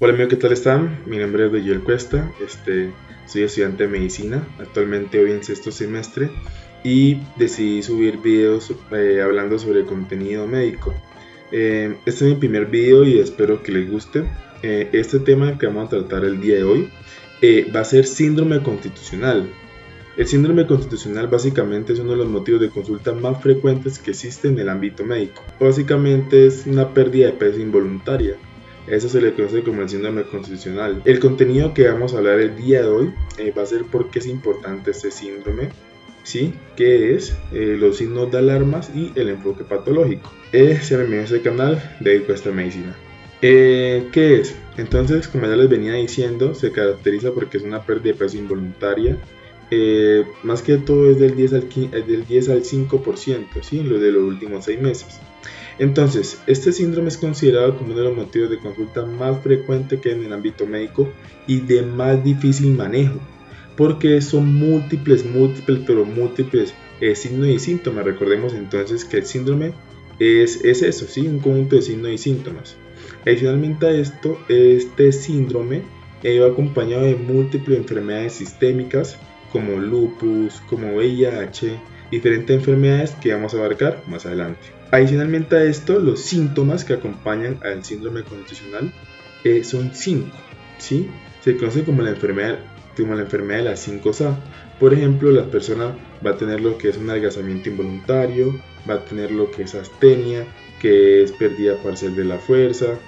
Hola amigo, ¿qué tal están? Mi nombre es Joel Cuesta, soy estudiante de medicina, actualmente voy en sexto semestre y decidí subir videos hablando sobre contenido médico. Este es mi primer video y espero que les guste. Este tema que vamos a tratar el día de hoy va a ser síndrome constitucional. El síndrome constitucional básicamente es uno de los motivos de consulta más frecuentes que existen en el ámbito médico. Básicamente es una pérdida de peso involuntaria. Eso se le conoce como el síndrome constitucional. El contenido que vamos a hablar el día de hoy va a ser por qué es importante este síndrome, ¿sí? ¿Qué es? Los signos de alarmas y el enfoque patológico. Se me a este canal de Cuesta Medicina. ¿Qué es? Entonces, como ya les venía diciendo, se caracteriza porque es una pérdida de peso involuntaria. Más que todo es del 10 al 5%, ¿sí? Lo de los últimos 6 meses. Entonces, este síndrome es considerado como uno de los motivos de consulta más frecuente que hay en el ámbito médico y de más difícil manejo, porque son múltiples signos y síntomas. Recordemos entonces que el síndrome es eso, ¿sí? Un conjunto de signos y síntomas. Adicionalmente a esto, este síndrome va acompañado de múltiples enfermedades sistémicas como lupus, como VIH, diferentes enfermedades que vamos a abarcar más adelante. Adicionalmente a esto, los síntomas que acompañan al síndrome constitucional son 5, ¿sí? Se conoce como la enfermedad de las 5 A. Por ejemplo, la persona va a tener lo que es un adelgazamiento involuntario, va a tener lo que es astenia, que es pérdida parcial de la fuerza,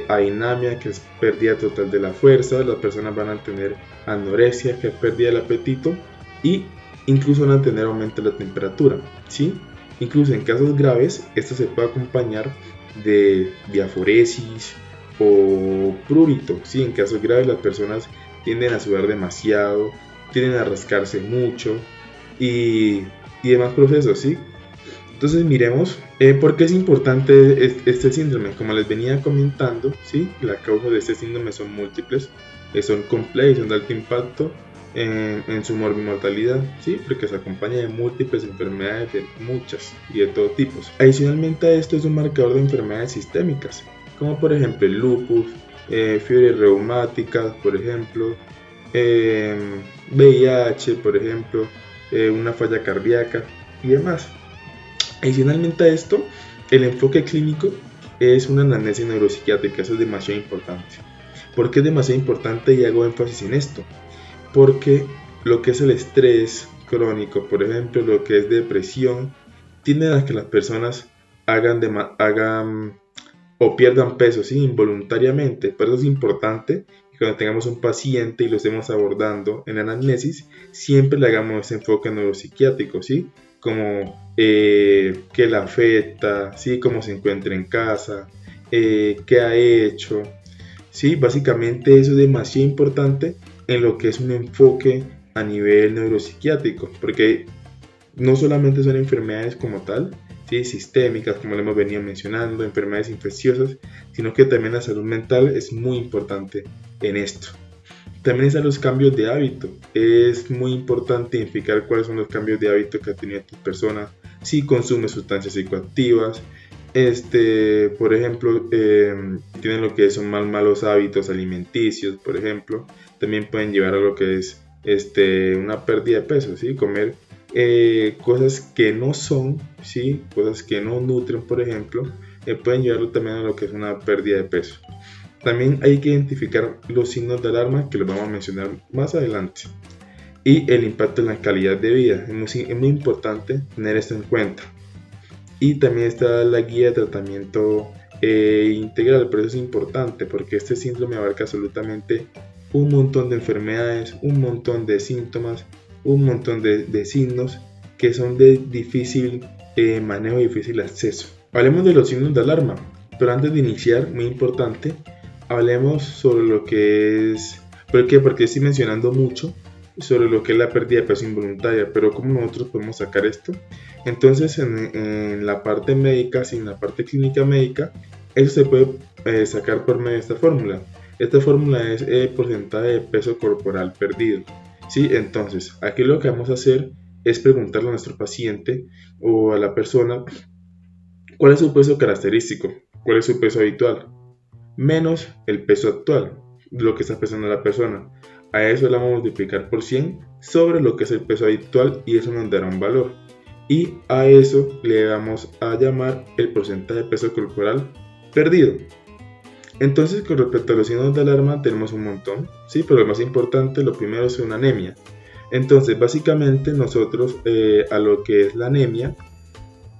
ainamia, que es pérdida total de la fuerza. Las personas van a tener anorexia, que es pérdida del apetito, y incluso van a tener aumento de la temperatura, ¿sí? Incluso en casos graves, esto se puede acompañar de diaforesis o prurito, ¿sí? En casos graves las personas tienden a sudar demasiado, tienden a rascarse mucho y demás procesos, ¿sí? Entonces miremos por qué es importante este síndrome. Como les venía comentando, ¿sí? Las causas de este síndrome son múltiples, son complejas y son de alto impacto en su mortalidad, ¿sí? Porque se acompaña de múltiples enfermedades, de muchas y de todo tipo. Adicionalmente a esto es un marcador de enfermedades sistémicas, como por ejemplo el lupus, fiebre reumática, por ejemplo, VIH, por ejemplo, una falla cardíaca y demás. Adicionalmente a esto, el enfoque clínico es una anamnesis neuropsiquiátrica. Eso es demasiado importante. ¿Por qué es demasiado importante y hago énfasis en esto? Porque lo que es el estrés crónico, por ejemplo, lo que es depresión, tiende a que las personas hagan o pierdan peso, ¿sí? Involuntariamente. Por eso es importante que cuando tengamos un paciente y lo estemos abordando en anamnesis, siempre le hagamos ese enfoque neuropsiquiátrico, ¿sí? Como qué le afecta, ¿sí? Cómo se encuentra en casa, qué ha hecho, ¿sí? Básicamente eso es demasiado importante en lo que es un enfoque a nivel neuropsiquiátrico, porque no solamente son enfermedades como tal, ¿sí? Sistémicas, como lo hemos venido mencionando, enfermedades infecciosas, sino que también la salud mental es muy importante en esto. También están los cambios de hábito. Es muy importante identificar cuáles son los cambios de hábito que ha tenido tu persona, si consume sustancias psicoactivas, por ejemplo, tienen lo que son malos hábitos alimenticios, por ejemplo. También pueden llevar a lo que es una pérdida de peso, ¿sí? Comer cosas que no son, ¿sí? Cosas que no nutren, por ejemplo, pueden llevarlo también a lo que es una pérdida de peso. También hay que identificar los signos de alarma, que los vamos a mencionar más adelante, y el impacto en la calidad de vida. Es muy importante tener esto en cuenta. Y también está la guía de tratamiento integral, pero eso es importante porque este síndrome abarca absolutamente un montón de enfermedades, un montón de síntomas, un montón de signos que son de difícil manejo y difícil acceso. Hablemos de los signos de alarma, pero antes de iniciar, muy importante, hablemos sobre lo que es, porque estoy mencionando mucho sobre lo que es la pérdida de peso involuntaria, pero cómo nosotros podemos sacar esto. Entonces en la parte médica, en la parte clínica médica, eso se puede sacar por medio de esta fórmula. Esta fórmula es porcentaje de peso corporal perdido, ¿sí? Entonces aquí lo que vamos a hacer es preguntarle a nuestro paciente o a la persona cuál es su peso característico, cuál es su peso habitual. menos el peso actual, lo que está pesando la persona. A eso le vamos a multiplicar por 100 sobre lo que es el peso habitual y eso nos dará un valor. Y a eso le vamos a llamar el porcentaje de peso corporal perdido. Entonces, con respecto a los signos de alarma tenemos un montón, ¿sí? Pero lo más importante, lo primero es una anemia. Entonces, básicamente nosotros a lo que es la anemia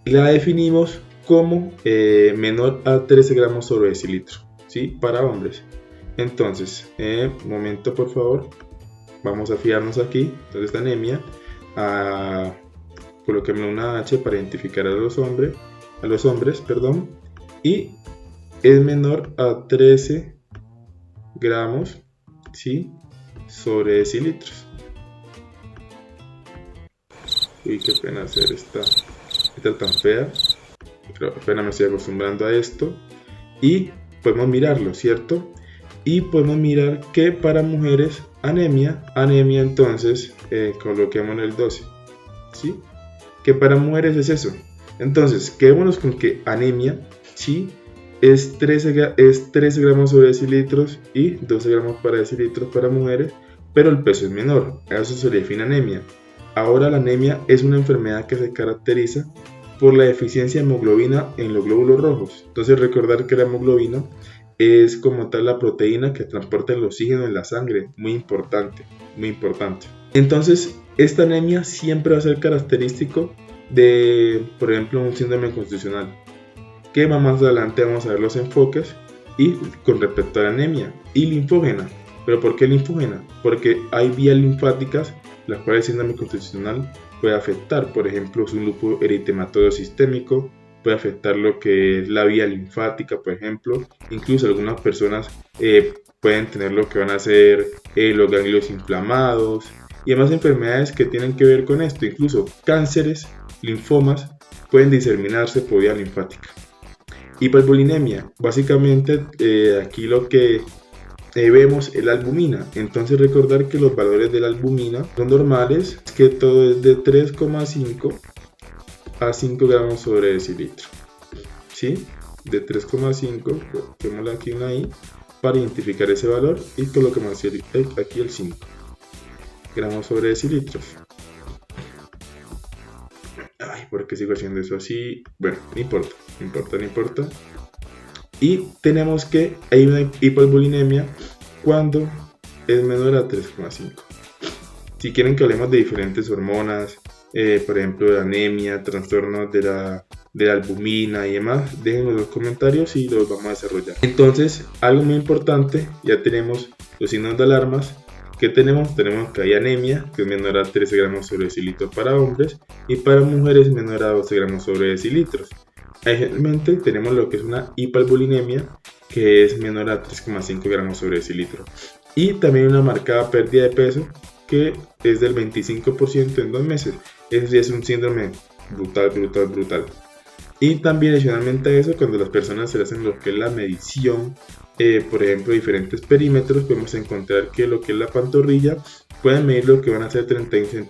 la definimos como menor a 13 gramos sobre decilitro, ¿sí? Para hombres. Entonces, un momento por favor, vamos a fijarnos aquí. Entonces, esta anemia, coloquémosle una H para identificar a los hombres, y es menor a 13 gramos, ¿sí? Sobre decilitros. Uy, qué pena hacer esta tan fea, pero apenas me estoy acostumbrando a esto. Y podemos mirarlo, ¿cierto? Y podemos mirar que para mujeres anemia entonces coloquemos el 12, ¿sí? Que para mujeres es eso. Entonces quedémonos con que anemia, ¿sí? Es 13 gramos sobre decilitros y 12 gramos para decilitros para mujeres, pero el peso es menor. A eso se le define anemia. Ahora la anemia es una enfermedad que se caracteriza por la deficiencia de hemoglobina en los glóbulos rojos. Entonces recordar que la hemoglobina es como tal la proteína que transporta el oxígeno en la sangre, muy importante, muy importante. Entonces esta anemia siempre va a ser característico de, por ejemplo, un síndrome constitucional, que más adelante vamos a ver los enfoques, y con respecto a la anemia y linfógena. ¿Pero por qué linfógena? Porque hay vías linfáticas las cuales el síndrome constitucional puede afectar. Por ejemplo, es un lupus eritematoso sistémico, puede afectar lo que es la vía linfática, por ejemplo. Incluso algunas personas pueden tener lo que van a ser los ganglios inflamados y demás enfermedades que tienen que ver con esto. Incluso cánceres, linfomas pueden diseminarse por vía linfática. Hiperbilinemia, básicamente aquí lo que vemos es la albumina. Entonces recordar que los valores de la albumina son normales, que todo es de 3,5 a 5 gramos sobre decilitro, ¿sí? De 3,5, coloquémosle aquí una I para identificar ese valor y coloquemos aquí el 5 gramos sobre decilitros. Ay, ¿por qué sigo haciendo eso así? Bueno, no importa. Y tenemos que hay una hiperbilinemia cuando es menor a 3,5. Si quieren que hablemos de diferentes hormonas, por ejemplo de anemia, trastornos de la albumina y demás, déjenme en los comentarios y los vamos a desarrollar. Entonces, algo muy importante, ya tenemos los signos de alarmas. ¿Qué tenemos? Tenemos que hay anemia, que es menor a 13 gramos sobre decilitro para hombres, y para mujeres menor a 12 gramos sobre decilitros. Adicionalmente tenemos lo que es una hiperbilinemia, que es menor a 3,5 gramos sobre decilitro. Y también una marcada pérdida de peso, que es del 25% en 2 meses. Eso sí es un síndrome brutal. Y también adicionalmente a eso, cuando las personas se le hacen lo que es la medición, por ejemplo, diferentes perímetros, podemos encontrar que lo que es la pantorrilla, pueden medir lo que van a ser 31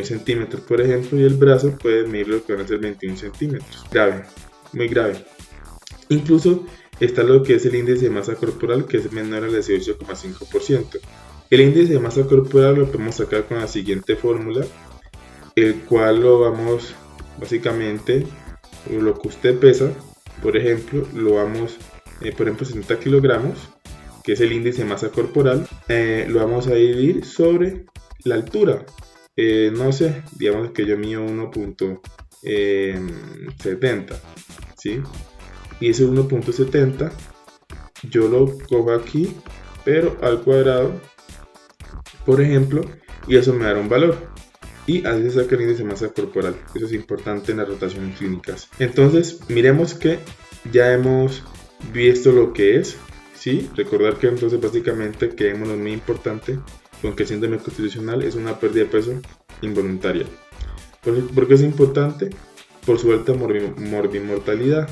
centímetros, por ejemplo, y el brazo puede medir lo que van a ser 21 centímetros. Grave, muy grave. Incluso está lo que es el índice de masa corporal, que es menor al 18,5%. El índice de masa corporal lo podemos sacar con la siguiente fórmula, el cual lo vamos, básicamente, lo que usted pesa, por ejemplo, lo vamos, por ejemplo, 60 kilogramos, que es el índice de masa corporal, lo vamos a dividir sobre la altura. No sé, digamos que yo mido 1.70, ¿sí? Y ese 1.70 yo lo cojo aquí, pero al cuadrado, por ejemplo, y eso me dará un valor. Y así se saca el índice de masa corporal. Eso es importante en las rotaciones clínicas. Entonces, miremos que ya hemos visto lo que es, ¿sí? Recordar que entonces básicamente quedémonos muy importante con que el síndrome constitucional es una pérdida de peso involuntaria. ¿Por qué es importante? Por su alta morbimortalidad,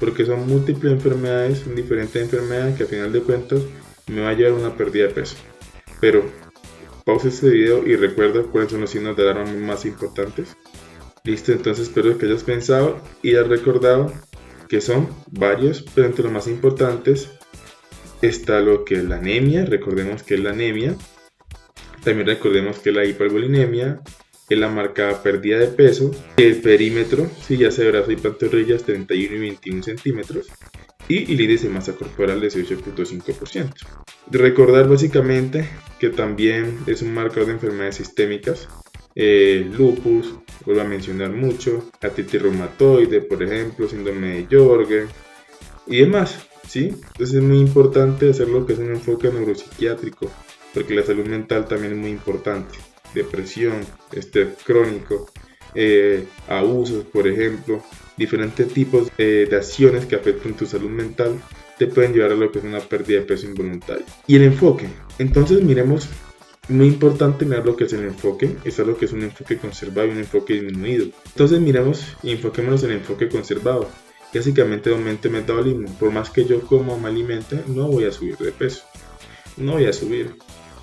porque son múltiples enfermedades, son diferentes enfermedades que al final de cuentas me va a llevar a una pérdida de peso. Pero pausa este video y recuerda cuáles son los signos de alarma más importantes. Listo, entonces espero que hayas pensado y hayas recordado que son varios, pero entre los más importantes está lo que es la anemia. Recordemos que es la anemia. También recordemos que la hipervolinemia es la marcada pérdida de peso, el perímetro, si ya sea de brazo y pantorrillas, 31 y 21 centímetros, y el índice de masa corporal de 18.5%. Recordar básicamente que también es un marcador de enfermedades sistémicas, lupus, vuelvo a mencionar mucho, artritis reumatoide, por ejemplo, síndrome de Sjögren y demás, ¿sí? Entonces es muy importante hacer lo que es un enfoque neuropsiquiátrico, porque la salud mental también es muy importante. Depresión, estrés crónico, abusos, por ejemplo, diferentes tipos de acciones que afectan tu salud mental te pueden llevar a lo que es una pérdida de peso involuntaria. Y el enfoque, entonces miremos, muy importante mirar lo que es el enfoque, es lo que es un enfoque conservado y un enfoque disminuido. Entonces miremos y enfoquémonos en el enfoque conservado. Básicamente aumente el metabolismo. Por más que yo coma o me alimente, no voy a subir de peso, no voy a subir.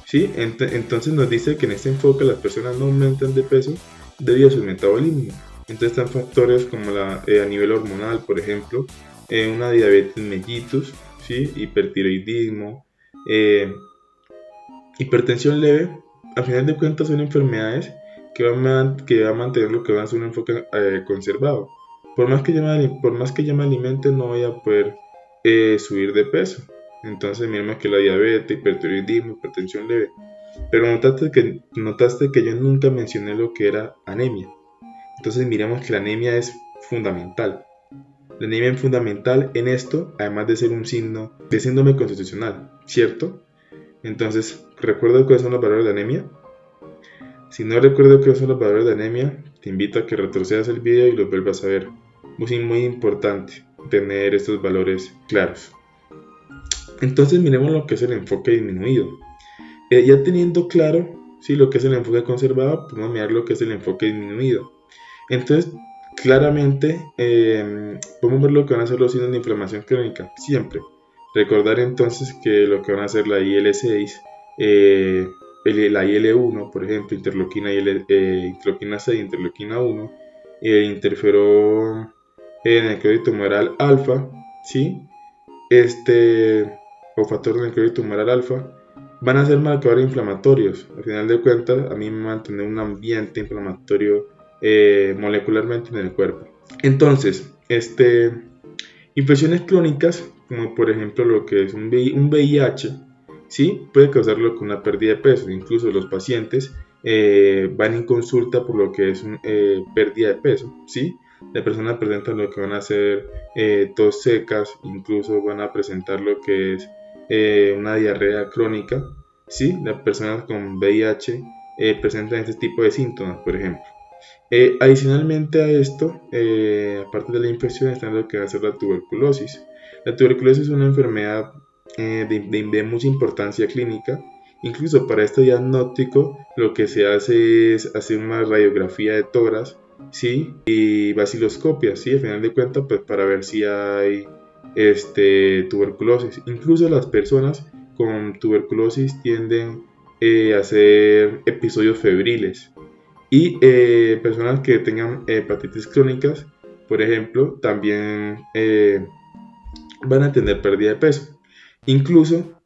¿Sí? Entonces nos dice que en este enfoque las personas no aumentan de peso debido a su metabolismo. Entonces están factores como a nivel hormonal, por ejemplo, una diabetes mellitus, ¿sí? Hipertiroidismo, hipertensión leve. Al final de cuentas son enfermedades que van a mantener lo que va a ser un enfoque conservado. Por más que yo me alimente, no voy a poder subir de peso. Entonces miremos que la diabetes, hipertiroidismo, hipertensión leve. Pero notaste que yo nunca mencioné lo que era anemia. Entonces miremos que la anemia es fundamental. La anemia es fundamental en esto, además de ser un signo de síndrome constitucional, ¿cierto? Entonces, ¿recuerdo cuáles son los valores de anemia? Si no recuerdo cuáles son los valores de anemia, te invito a que retrocedas el video y los vuelvas a ver. Es muy importante tener estos valores claros. Entonces miremos lo que es el enfoque disminuido. Ya teniendo claro lo que es el enfoque conservado, podemos mirar lo que es el enfoque disminuido. Entonces, claramente, podemos ver lo que van a ser los signos de inflamación crónica, siempre. Recordar entonces que lo que van a ser la IL-6, la IL-1, por ejemplo, interleuquina 6, interleuquina 1, interferón necroide tumoral alfa, ¿sí? O factor de necroide tumoral alfa, van a ser marcadores inflamatorios. Al final de cuentas, a mí me mantiene un ambiente inflamatorio molecularmente en el cuerpo. Entonces, infecciones crónicas, como por ejemplo lo que es un VIH, ¿sí? Puede causarlo con una pérdida de peso. Incluso los pacientes van en consulta por lo que es pérdida de peso, ¿sí? La persona presenta lo que van a ser tos secas, incluso van a presentar lo que es una diarrea crónica, ¿sí? Las personas con VIH presentan este tipo de síntomas, por ejemplo. Adicionalmente a esto, aparte de la infección, está lo que va a ser la tuberculosis. La tuberculosis es una enfermedad de mucha importancia clínica. Incluso para este diagnóstico, lo que se hace es hacer una radiografía de tórax, ¿sí? Y vaciloscopia, ¿sí? Al final de cuentas, pues para ver si hay tuberculosis. Incluso las personas con tuberculosis tienden a hacer episodios febriles. Y personas que tengan hepatitis crónicas, por ejemplo, también van a tener pérdida de peso. Incluso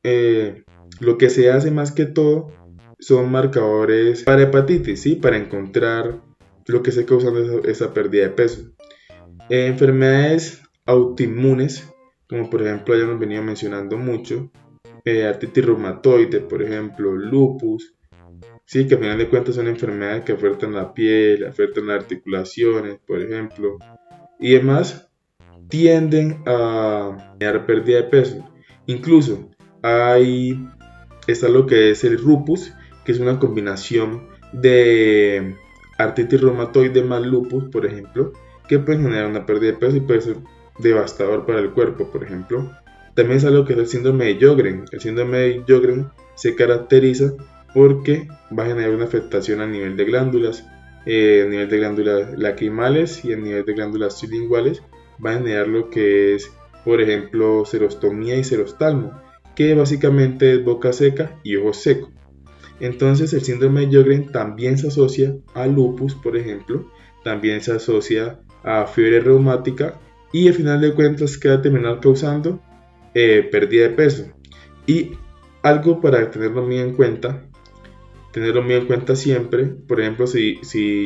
lo que se hace más que todo son marcadores para hepatitis, ¿sí? Para encontrar lo que esté causando esa pérdida de peso. Enfermedades autoinmunes, como por ejemplo ya hemos venido mencionando mucho, artritis reumatoide, por ejemplo, lupus, sí, que al final de cuentas son enfermedades que afectan la piel, afectan las articulaciones, por ejemplo, y demás, tienden a tener pérdida de peso. Incluso está lo que es el lupus, que es una combinación de artritis reumatoide más lupus, por ejemplo, que puede generar una pérdida de peso y puede ser devastador para el cuerpo, por ejemplo. También es algo que es el síndrome de Sjögren. El síndrome de Sjögren se caracteriza porque va a generar una afectación a nivel de glándulas, lacrimales y a nivel de glándulas sublinguales. Va a generar lo que es, por ejemplo, xerostomía y xerostalmo, que básicamente es boca seca y ojo seco. Entonces el síndrome de Sjögren también se asocia a lupus, por ejemplo, también se asocia a fiebre reumática y al final de cuentas que va a terminar causando pérdida de peso. Y algo para tenerlo muy en cuenta siempre. Por ejemplo, si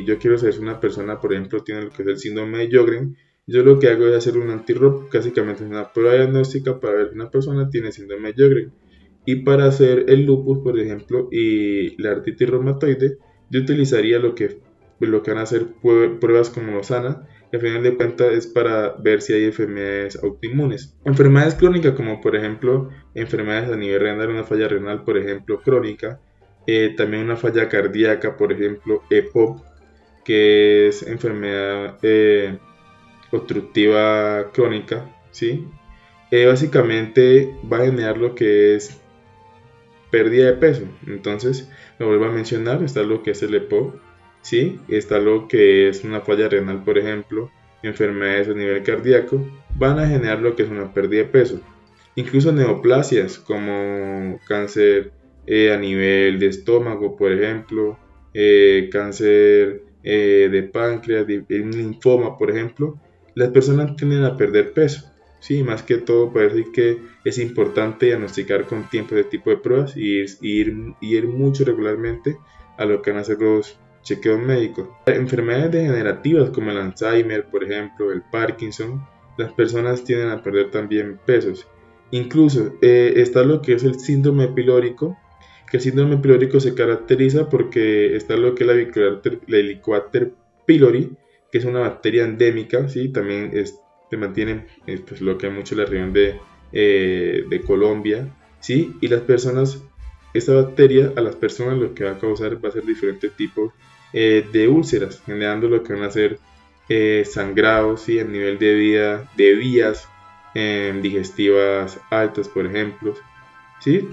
yo quiero saber si una persona, por ejemplo, tiene lo que es el síndrome de Sjögren, yo lo que hago es hacer un anti-ROP, básicamente es una prueba diagnóstica para ver si una persona tiene síndrome de Sjögren. Y para hacer el lupus, por ejemplo, y la artritis reumatoide, yo utilizaría lo que van a hacer pruebas como Lozana, que al final de cuentas es para ver si hay enfermedades autoinmunes. Enfermedades crónicas, como por ejemplo enfermedades a nivel renal, una falla renal, por ejemplo, crónica, también una falla cardíaca, por ejemplo, EPOC, que es enfermedad obstructiva crónica, ¿sí? Básicamente va a generar lo que es pérdida de peso. Entonces, lo vuelvo a mencionar, está lo que es el EPOC, ¿sí? Está lo que es una falla renal, por ejemplo, enfermedades a nivel cardíaco, van a generar lo que es una pérdida de peso. Incluso neoplasias como cáncer a nivel de estómago, por ejemplo, cáncer de páncreas, un linfoma, por ejemplo, las personas tienden a perder peso. Sí, más que todo parece que es importante diagnosticar con tiempo este tipo de pruebas y ir mucho regularmente a lo que van a ser los chequeos médicos. Enfermedades degenerativas como el Alzheimer, por ejemplo, el Parkinson, las personas tienden a perder también pesos. Incluso está lo que es el síndrome pilórico, que el síndrome pilórico se caracteriza porque está lo que es la Helicobacter pylori, que es una bacteria endémica, ¿sí? También se mantiene pues, lo que hay mucho en la región de Colombia, ¿sí? Y las personas, esta bacteria a las personas lo que va a causar va a ser diferentes tipos de úlceras, generando lo que van a ser sangrados, ¿sí? A nivel de vías digestivas altas, por ejemplo, ¿sí?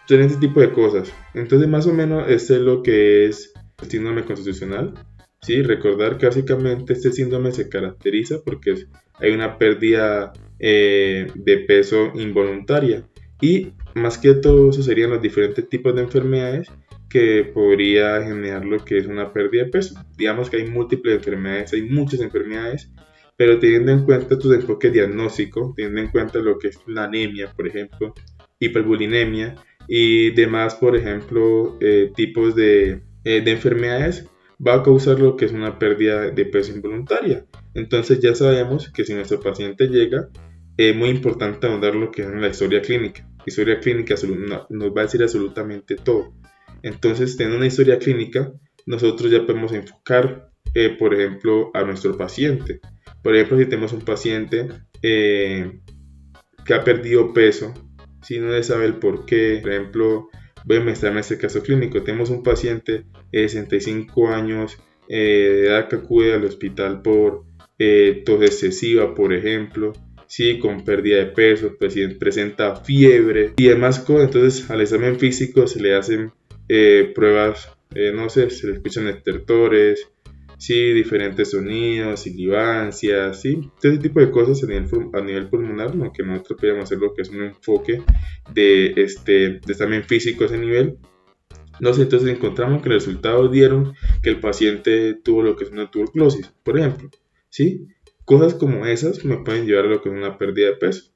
Son este tipo de cosas. Entonces, más o menos, este es lo que es el síndrome constitucional. ¿Sí? Recordar que básicamente este síndrome se caracteriza porque hay una pérdida de peso involuntaria. Y más que todo, eso serían los diferentes tipos de enfermedades que podría generar lo que es una pérdida de peso. Digamos que hay múltiples enfermedades, hay muchas enfermedades, pero teniendo en cuenta tu enfoque diagnóstico, teniendo en cuenta lo que es la anemia, por ejemplo, hiperbulinemia y demás, por ejemplo, tipos de enfermedades, va a causar lo que es una pérdida de peso involuntaria. Entonces ya sabemos que si nuestro paciente llega, es muy importante ahondar lo que es en la historia clínica. La historia clínica nos va a decir absolutamente todo. Entonces, teniendo una historia clínica, nosotros ya podemos enfocar, por ejemplo, a nuestro paciente. Por ejemplo, si tenemos un paciente que ha perdido peso, si no se sabe el por qué, por ejemplo, voy a mostrarme este caso clínico. Tenemos un paciente de 65 años de edad que acude al hospital por tos excesiva, por ejemplo, sí, con pérdida de peso, presenta fiebre y demás cosas. Entonces, al examen físico se le hacen pruebas, no sé, se le escuchan estertores, sí, diferentes sonidos, silivancias, sí, este tipo de cosas a nivel pulmonar, aunque nosotros podríamos hacer lo que es un enfoque de examen físico a ese nivel. No sé, entonces encontramos que los resultados dieron que el paciente tuvo lo que es una tuberculosis, por ejemplo, ¿sí? Cosas como esas me pueden llevar a lo que es una pérdida de peso.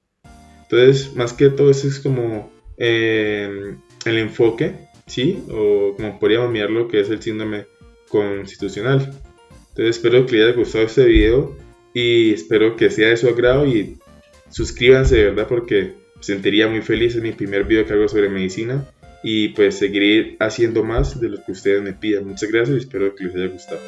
Entonces, más que todo, eso es como el enfoque, ¿sí? O como podríamos mirar lo que es el síndrome constitucional. Entonces espero que les haya gustado este video y espero que sea de su agrado y suscríbanse de verdad porque me sentiría muy feliz. Es mi primer video que hago sobre medicina y pues seguiré haciendo más de lo que ustedes me pidan. Muchas gracias y espero que les haya gustado.